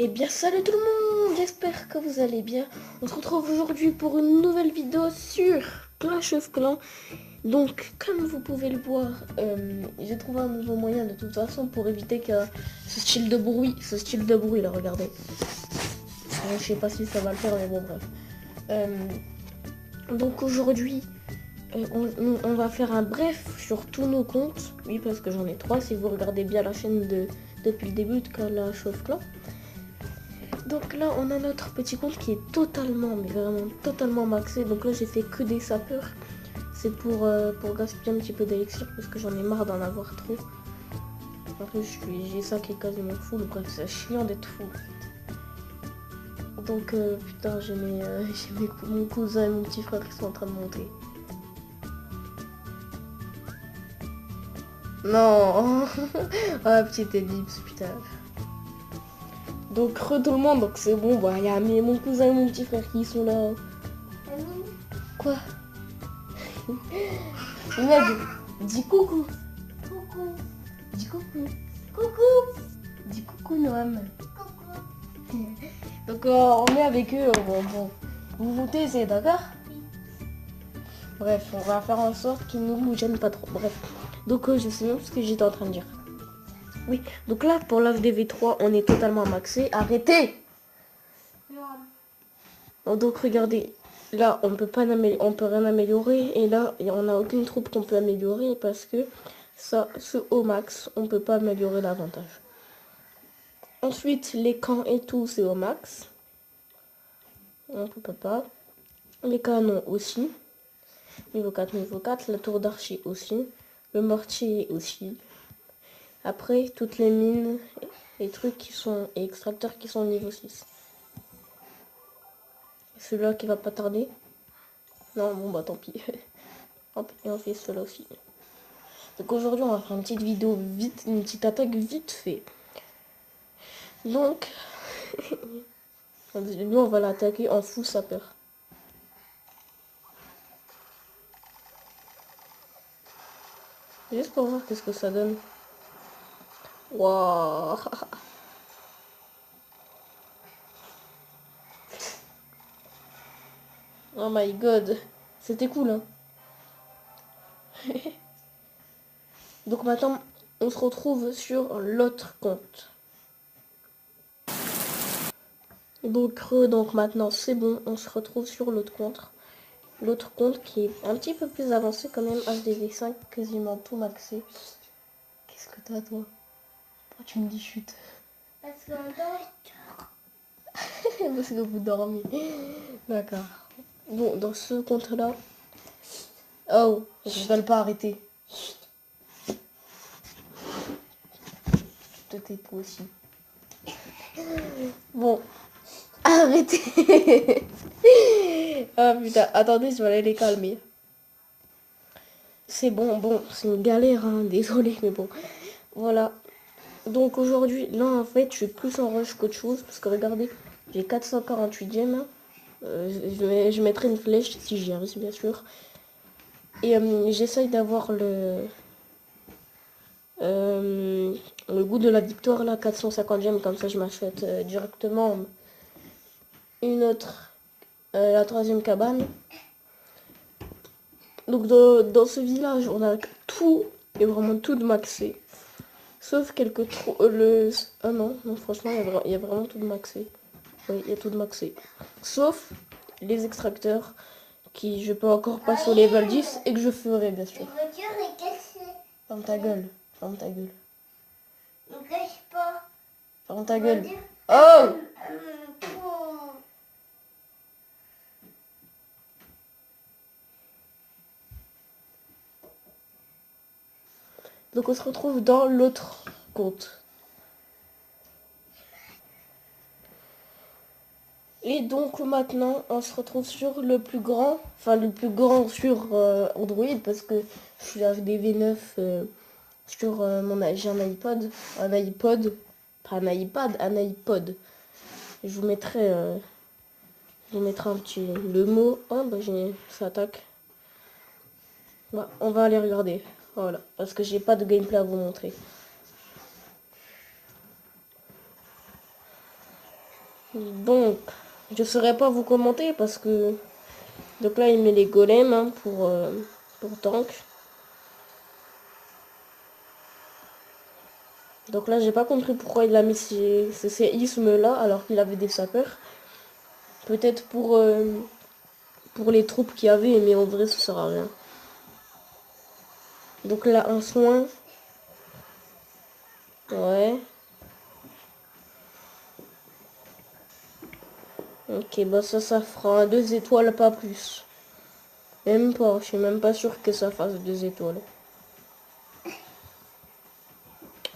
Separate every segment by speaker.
Speaker 1: Eh bien salut tout le monde, j'espère que vous allez bien. On se retrouve aujourd'hui pour une nouvelle vidéo sur Clash of Clans. Donc comme vous pouvez le voir, j'ai trouvé un nouveau moyen de toute façon pour éviter que ce style de bruit là, regardez. Je sais pas si ça va le faire mais bon bref. Donc aujourd'hui, on va faire un bref sur tous nos comptes. Oui parce que j'en ai 3 si vous regardez bien la chaîne depuis le début de Clash of Clans. Donc là on a notre petit compte qui est totalement, mais vraiment totalement maxé. Donc là j'ai fait que des sapeurs. C'est pour gaspiller un petit peu d'élixir parce que j'en ai marre d'en avoir trop. En plus j'ai ça qui est quasiment full, bref c'est chiant d'être full. Donc putain j'ai mon cousin et mon petit frère qui sont en train de monter. Non. Ah petite ellipse putain. Donc tout le monde, donc c'est bon, bah il y a mon cousin et mon petit frère qui sont là. Quoi? Mec, dis coucou. Coucou. Dis coucou. Coucou. Dis coucou Noam. Coucou. Donc on est avec eux, bon. Vous vous taisez, d'accord? Oui. Bref, on va faire en sorte qu'ils ne nous gênent pas trop. Bref. Donc je sais même ce que j'étais en train de dire. Oui, donc là pour l'AFDV3 on est totalement maxé. Arrêtez! Non. Donc regardez, là on peut rien améliorer et là on n'a aucune troupe qu'on peut améliorer parce que ça, ce au max, on peut pas améliorer davantage. Ensuite les camps et tout c'est au max. On peut pas. Les canons aussi. Niveau 4, niveau 4. La tour d'archer aussi. Le mortier aussi. Après, toutes les mines, les trucs qui sont, et extracteurs qui sont au niveau 6. Celui-là qui va pas tarder. Non, bon bah tant pis. Hop, et on fait cela aussi. Donc aujourd'hui, on va faire une petite vidéo vite, une petite attaque vite fait. Donc, nous on va l'attaquer en full sapeur. Juste pour voir qu'est-ce que ça donne. Waouh. Oh my god. C'était cool, hein. Donc maintenant, on se retrouve sur l'autre compte. Donc maintenant, c'est bon, on se retrouve sur l'autre compte. L'autre compte qui est un petit peu plus avancé quand même, HDV5, quasiment tout maxé. Qu'est-ce que t'as toi? Pourquoi tu me dis chute?
Speaker 2: Parce qu'on dort.
Speaker 1: Parce que vous dormez. D'accord. Bon, dans ce compte-là... Oh, je vais pas arrêter. Te tais toi aussi. Bon, arrêtez. Ah putain, attendez, je vais aller les calmer. C'est bon, c'est une galère, hein, désolé, mais bon. Voilà. Donc aujourd'hui, là en fait, je suis plus en rush qu'autre chose, parce que regardez, j'ai 448 gemmes. Je mettrai une flèche si j'y arrive, bien sûr. Et j'essaye d'avoir le goût de la victoire, là, 450 gemmes, comme ça je m'achète directement une autre, la troisième cabane. Donc dans ce village, on a tout, et vraiment tout de maxé. Sauf quelques trous. Ah non, franchement, il y a vraiment tout de maxé. Oui, il y a tout de maxé. Sauf les extracteurs qui je peux encore passer au level 10 et que je ferai bien sûr.
Speaker 2: La voiture est cassée.
Speaker 1: Ferme ta gueule. Ferme ta gueule.
Speaker 2: Ne cache pas.
Speaker 1: Ferme ta gueule. Oh! Donc on se retrouve dans l'autre compte. Et donc maintenant on se retrouve sur le plus grand, sur Android parce que je suis avec des V9 sur j'ai un iPod, pas un iPad, un iPod. Je vous mettrai un petit le mot. Oh bah ça attaque. Bah, on va aller regarder. Voilà, parce que j'ai pas de gameplay à vous montrer. Donc, je ne saurais pas vous commenter parce que... Donc là, il met les golems hein, pour tank. Donc là, j'ai pas compris pourquoi il a mis ces séismes là alors qu'il avait des sapeurs. Peut-être pour les troupes qu'il y avait, mais en vrai, ça sert à rien. Donc là, un soin. Ouais. Ok, bah ça fera 2 étoiles, pas plus. Même pas, je suis même pas sûr que ça fasse 2 étoiles.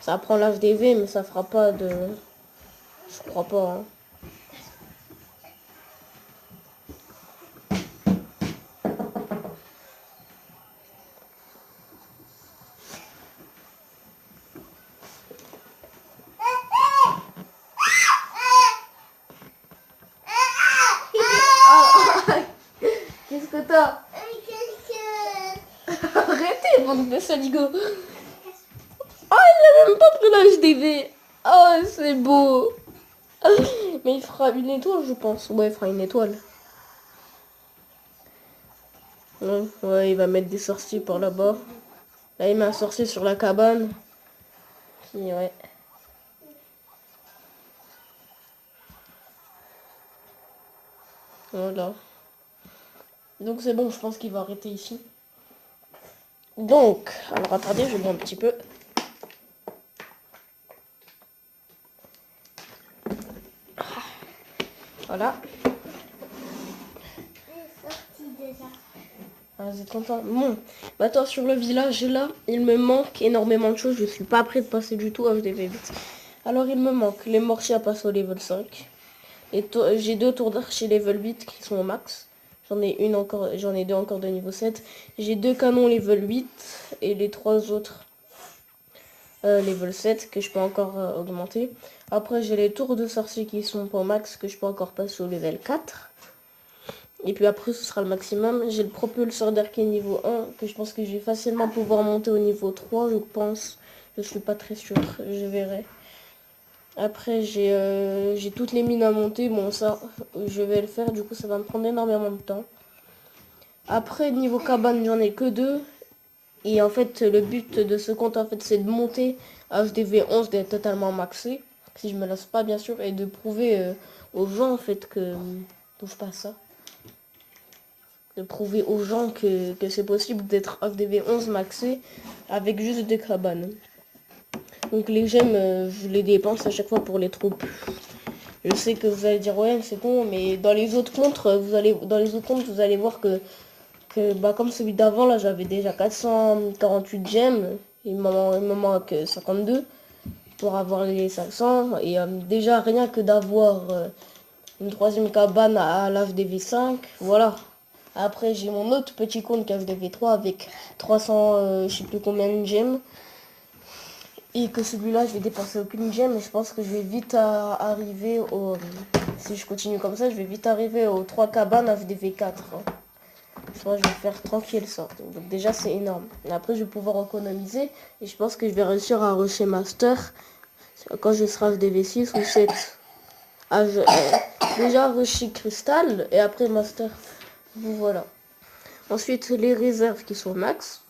Speaker 1: Ça prend l'HDV, mais ça fera pas de... Je crois pas, hein. Qu'est-ce que t'as? Arrêtez, bande de saligots. Oh, il a même pas pris l'HDV. Oh, c'est beau. Mais il fera une étoile, je pense. Ouais, il fera une étoile. Ouais, il va mettre des sorciers par là-bas. Là, il met un sorcier sur la cabane. Puis, ouais. Voilà. Donc, c'est bon, je pense qu'il va arrêter ici. Donc, alors attendez, je bois un petit peu. Voilà. Ah, vous êtes content? Bon, bah toi sur le village là, il me manque énormément de choses. Je suis pas prêt de passer du tout à HDV8. Alors il me manque les mortiers à passer au level 5. Et j'ai 2 tours d'archer level 8 qui sont au max. J'en ai 2 encore de niveau 7. J'ai 2 canons level 8 et les 3 autres level 7 que je peux encore augmenter. Après j'ai les tours de sorcier qui sont pas au max que je peux encore passer au level 4. Et puis après, ce sera le maximum. J'ai le propulseur d'arcane niveau 1, que je pense que je vais facilement pouvoir monter au niveau 3, je pense. Je suis pas très sûr, je verrai. Après, j'ai toutes les mines à monter. Bon, ça, je vais le faire. Du coup, ça va me prendre énormément de temps. Après, niveau cabane, j'en ai que 2. Et en fait, le but de ce compte, en fait, c'est de monter HDV 11, d'être totalement maxé. Si je me lasse pas, bien sûr. Et de prouver aux gens, en fait, que... Touche pas ça. De prouver aux gens que c'est possible d'être HDV 11 maxé avec juste des cabanes. Donc les gemmes, je les dépense à chaque fois pour les troupes. Je sais que vous allez dire ouais c'est con, mais dans les autres comptes, vous allez voir que bah, comme celui d'avant là j'avais déjà 448 gemmes. Il me manque 52 pour avoir les 500. Et déjà rien que d'avoir une 3e cabane à l'HDV 5, voilà. Après, j'ai mon autre petit compte KFDV3 avec 300, je sais plus combien de gemmes. Et que celui-là, je vais dépenser aucune gemme. Et je pense que je vais vite arriver au... Si je continue comme ça, je vais vite arriver aux 3 cabanes HDV4. Je pense que je vais faire tranquille ça. Donc déjà, c'est énorme. Et après, je vais pouvoir économiser. Et je pense que je vais réussir à rusher Master quand je serai HDV6 ou 7. Déjà, rusher Cristal et après Master. Voilà. Ensuite, les réserves qui sont max.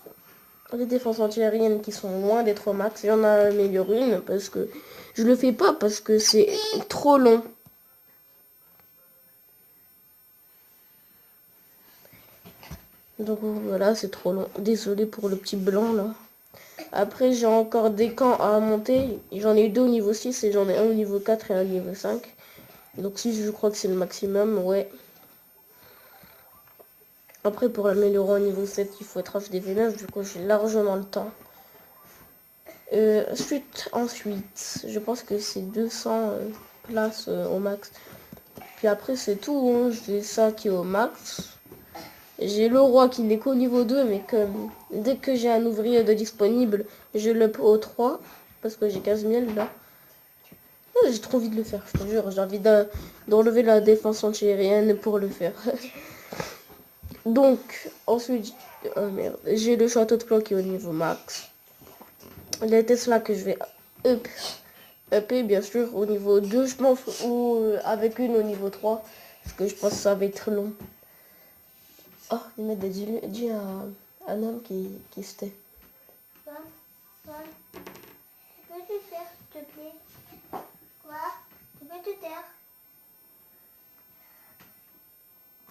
Speaker 1: Les défenses antiaériennes qui sont loin d'être au max. J'en améliore une parce que je le fais pas parce que c'est trop long. Donc voilà, c'est trop long. Désolé pour le petit blanc là. Après, j'ai encore des camps à monter. J'en ai 2 au niveau 6 et j'en ai un au niveau 4 et un au niveau 5. Donc 6, je crois que c'est le maximum, ouais. Après, pour l'améliorer au niveau 7, il faut être HDV9, du coup, j'ai largement le temps. Ensuite, je pense que c'est 200 places au max. Puis après, c'est tout, hein. J'ai ça qui est au max. J'ai le roi qui n'est qu'au niveau 2, mais que dès que j'ai un ouvrier de disponible, je le peux au 3, parce que j'ai 15 000 là. J'ai trop envie de le faire, je te jure. J'ai envie d'enlever la défense antiaérienne pour le faire. Donc, ensuite, oh merde, j'ai le château de plomb qui est au niveau max. Les Tesla que je vais up EP bien sûr au niveau 2 je pense, ou avec une au niveau 3. Parce que je pense que ça va être long. Oh, il m'a dit à un homme qui se tait.
Speaker 2: Quoi? Tu peux te taire, s'il te plaît? Quoi? Tu peux te taire?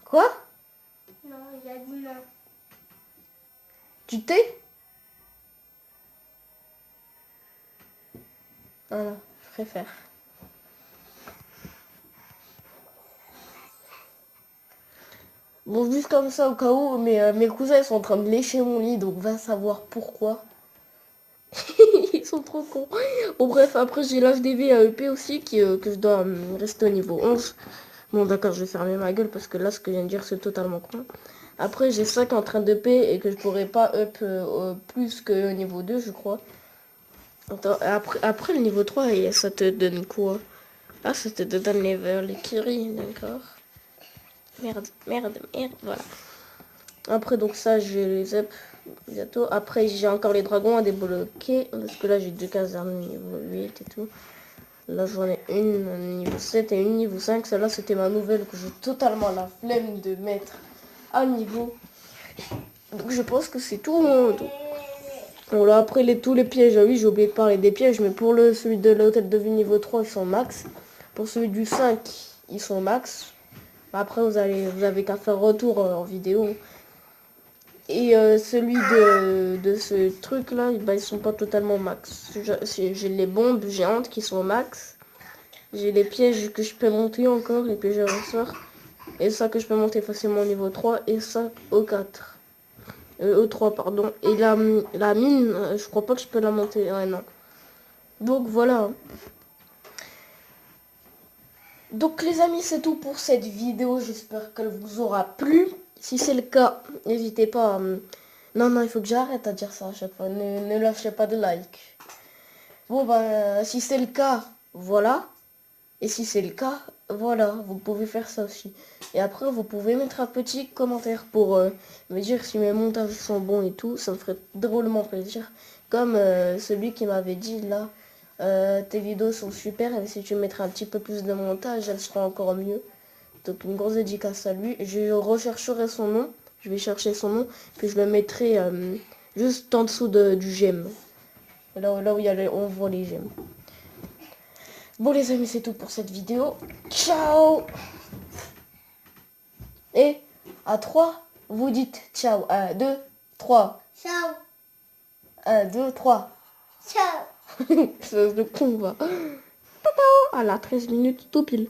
Speaker 1: Quoi?
Speaker 2: Non, il a dit non.
Speaker 1: Tu tais? Voilà, je préfère. Bon, juste comme ça au cas où, mes cousins ils sont en train de lécher mon lit, donc va savoir pourquoi. Ils sont trop cons. Bon bref, après j'ai l'HDV à EP aussi que je dois rester au niveau 11. Bon d'accord, je vais fermer ma gueule parce que là ce que je viens de dire c'est totalement con. Après j'ai 5 en train d'EP et que je pourrais pas up plus que niveau 2 je crois. Attends, après le niveau 3 et ça te donne quoi? Ah ça te donne les Kiri, d'accord. Merde, voilà. Après donc ça j'ai les up bientôt. Après j'ai encore les dragons à débloquer. Parce que là j'ai 2 casernes niveau 8 et tout. Là j'en ai une niveau 7 et une niveau 5. Celle-là c'était ma nouvelle que j'ai totalement la flemme de mettre à niveau. Donc je pense que c'est tout. Hein. Bon là après tous les pièges, ah oui j'ai oublié de parler des pièges. Mais pour celui de l'hôtel de ville niveau 3 ils sont max. Pour celui du 5 ils sont max. Après vous avez qu'à faire retour en vidéo. Et celui de ce truc là, bah, ils sont pas totalement max. J'ai les bombes géantes qui sont max. J'ai les pièges que je peux monter encore, les pièges à ressort. Et ça que je peux monter facilement au niveau 3 et ça au 4. Au 3 pardon. Et la mine, je crois pas que je peux la monter. Ouais non. Donc voilà. Donc les amis c'est tout pour cette vidéo. J'espère qu'elle vous aura plu. Si c'est le cas, n'hésitez pas à... Non, il faut que j'arrête à dire ça à chaque fois. Ne lâchez pas de like. Bon, bah, si c'est le cas, voilà. Et si c'est le cas, voilà. Vous pouvez faire ça aussi. Et après, vous pouvez mettre un petit commentaire pour me dire si mes montages sont bons et tout. Ça me ferait drôlement plaisir. Comme celui qui m'avait dit, là, tes vidéos sont super. Et si tu mettrais un petit peu plus de montage, elles seront encore mieux. Donc, une grosse dédicace à lui. Je rechercherai son nom. Je vais chercher son nom, puis je le mettrai juste en dessous du j'aime. Là où on voit les j'aime. Bon les amis, c'est tout pour cette vidéo. Ciao. Et à 3, vous dites ciao. 1, 2, 3.
Speaker 2: Ciao.
Speaker 1: 1, 2, 3.
Speaker 2: Ciao.
Speaker 1: C'est le con va. À la 13 minutes tout pile.